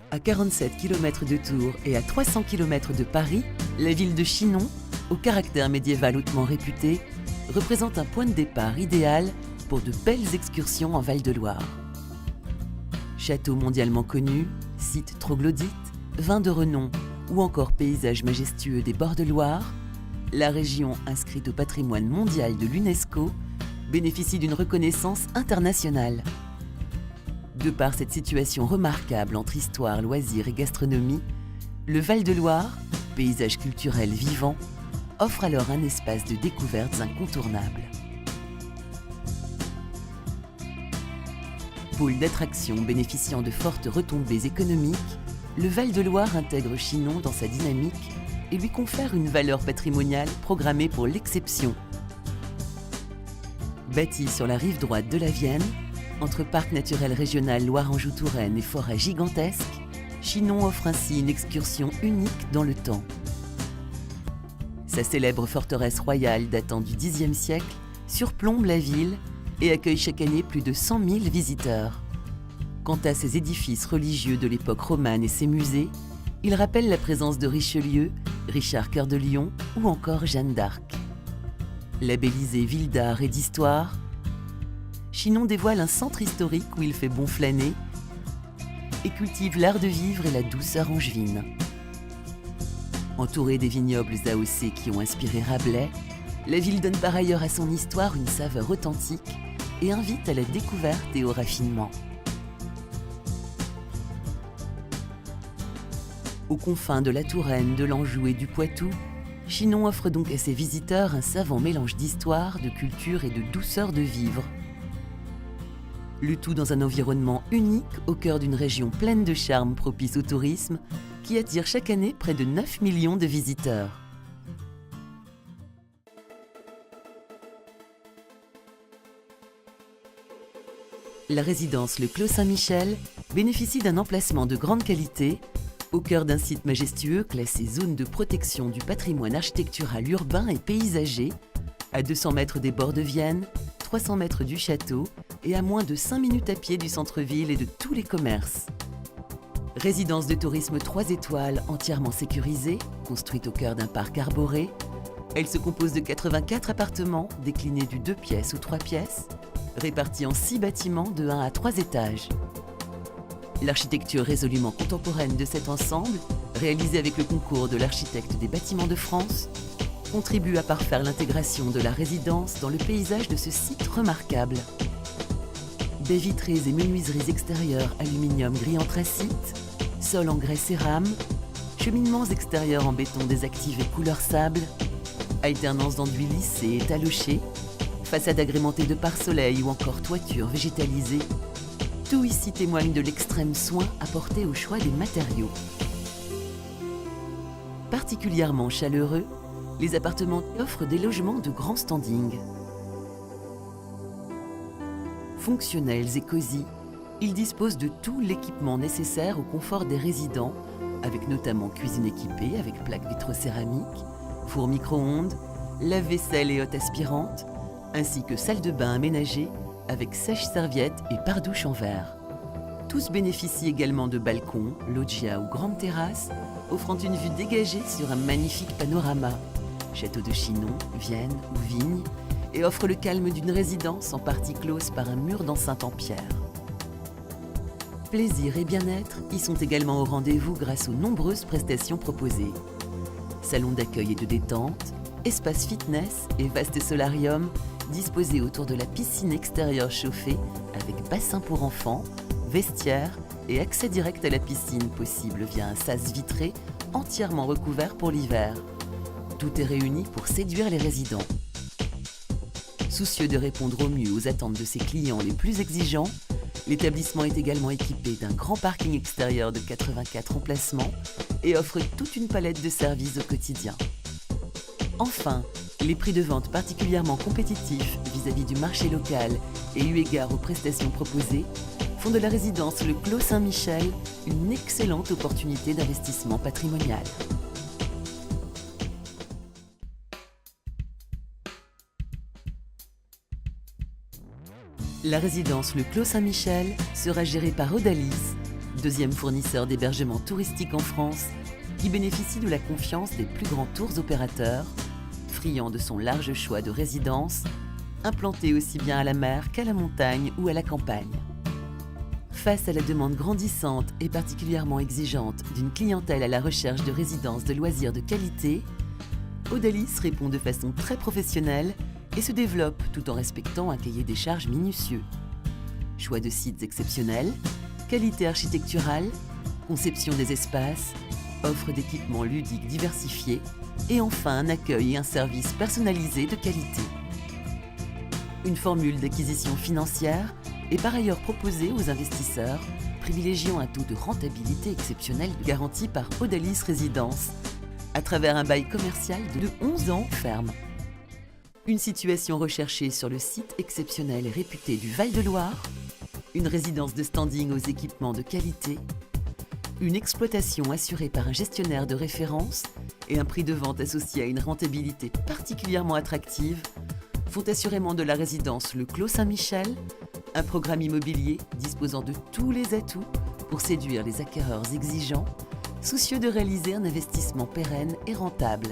À 47 km de Tours et à 300 km de Paris, la ville de Chinon, au caractère médiéval hautement réputé, représente un point de départ idéal pour de belles excursions en Val-de-Loire. Châteaux mondialement connus, sites troglodytes, vins de renom ou encore paysages majestueux des bords de Loire, la région, inscrite au patrimoine mondial de l'UNESCO, bénéficie d'une reconnaissance internationale. De par cette situation remarquable entre histoire, loisirs et gastronomie, le Val-de-Loire, paysage culturel vivant, offre alors un espace de découvertes incontournables. Pôle d'attraction bénéficiant de fortes retombées économiques, le Val-de-Loire intègre Chinon dans sa dynamique et lui confère une valeur patrimoniale programmée pour l'exception. Bâti sur la rive droite de la Vienne, entre parc naturel régional Loire-Anjou-Touraine et forêt gigantesque, Chinon offre ainsi une excursion unique dans le temps. Sa célèbre forteresse royale datant du Xe siècle surplombe la ville et accueille chaque année plus de 100 000 visiteurs. Quant à ses édifices religieux de l'époque romane et ses musées, ils rappellent la présence de Richelieu, Richard Cœur de Lion ou encore Jeanne d'Arc. Labellisée ville d'art et d'histoire, Chinon dévoile un centre historique où il fait bon flâner et cultive l'art de vivre et la douceur angevine. Entourée des vignobles AOC qui ont inspiré Rabelais, la ville donne par ailleurs à son histoire une saveur authentique et invite à la découverte et au raffinement. Aux confins de la Touraine, de l'Anjou et du Poitou, Chinon offre donc à ses visiteurs un savant mélange d'histoire, de culture et de douceur de vivre. Le tout dans un environnement unique au cœur d'une région pleine de charme propice au tourisme qui attire chaque année près de 9 millions de visiteurs. La résidence Le Clos Saint-Michel bénéficie d'un emplacement de grande qualité au cœur d'un site majestueux classé zone de protection du patrimoine architectural urbain et paysager, à 200 mètres des bords de Vienne, 300 mètres du château et à moins de 5 minutes à pied du centre-ville et de tous les commerces. Résidence de tourisme 3 étoiles entièrement sécurisée, construite au cœur d'un parc arboré, elle se compose de 84 appartements déclinés du 2 pièces ou 3 pièces, répartis en 6 bâtiments de 1 à 3 étages. L'architecture résolument contemporaine de cet ensemble, réalisée avec le concours de l'architecte des Bâtiments de France, contribue à parfaire l'intégration de la résidence dans le paysage de ce site remarquable. Baies vitrées et menuiseries extérieures aluminium gris anthracite, sol en grès cérame, cheminements extérieurs en béton désactivé couleur sable, alternance d'enduits lissés et talochés, façade agrémentée de pare-soleil ou encore toiture végétalisée, tout ici témoigne de l'extrême soin apporté au choix des matériaux. Particulièrement chaleureux, les appartements offrent des logements de grand standing. Fonctionnels et cosy, ils disposent de tout l'équipement nécessaire au confort des résidents, avec notamment cuisine équipée avec plaques vitrocéramiques, four micro-ondes, lave-vaisselle et hotte aspirante, ainsi que salle de bain aménagée avec sèche-serviette et pare-douche en verre. Tous bénéficient également de balcons, loggia ou grandes terrasses, offrant une vue dégagée sur un magnifique panorama, château de Chinon, Vienne ou Vignes, et offre le calme d'une résidence en partie close par un mur d'enceinte en pierre. Plaisir et bien-être y sont également au rendez-vous grâce aux nombreuses prestations proposées. Salon d'accueil et de détente, espace fitness et vaste solarium disposés autour de la piscine extérieure chauffée avec bassin pour enfants, vestiaire et accès direct à la piscine possible via un sas vitré entièrement recouvert pour l'hiver. Tout est réuni pour séduire les résidents. Soucieux de répondre au mieux aux attentes de ses clients les plus exigeants, l'établissement est également équipé d'un grand parking extérieur de 84 emplacements et offre toute une palette de services au quotidien. Enfin, les prix de vente particulièrement compétitifs vis-à-vis du marché local et eu égard aux prestations proposées font de la résidence Le Clos Saint-Michel une excellente opportunité d'investissement patrimonial. La résidence Le Clos Saint-Michel sera gérée par Odalis, Deuxième fournisseur d'hébergement touristique en France, qui bénéficie de la confiance des plus grands tours opérateurs, friand de son large choix de résidences, implanté aussi bien à la mer qu'à la montagne ou à la campagne. Face à la demande grandissante et particulièrement exigeante d'une clientèle à la recherche de résidences de loisirs de qualité, Odalis répond de façon très professionnelle et se développe tout en respectant un cahier des charges minutieux. Choix de sites exceptionnels, qualité architecturale, conception des espaces, offre d'équipements ludiques diversifiés et enfin un accueil et un service personnalisé de qualité. Une formule d'acquisition financière est par ailleurs proposée aux investisseurs, privilégiant un taux de rentabilité exceptionnel garanti par Odalis Résidences, à travers un bail commercial de 11 ans ferme. Une situation recherchée sur le site exceptionnel et réputé du Val-de-Loire, une résidence de standing aux équipements de qualité, une exploitation assurée par un gestionnaire de référence et un prix de vente associé à une rentabilité particulièrement attractive font assurément de la résidence Le Clos Saint-Michel un programme immobilier disposant de tous les atouts pour séduire les acquéreurs exigeants, soucieux de réaliser un investissement pérenne et rentable.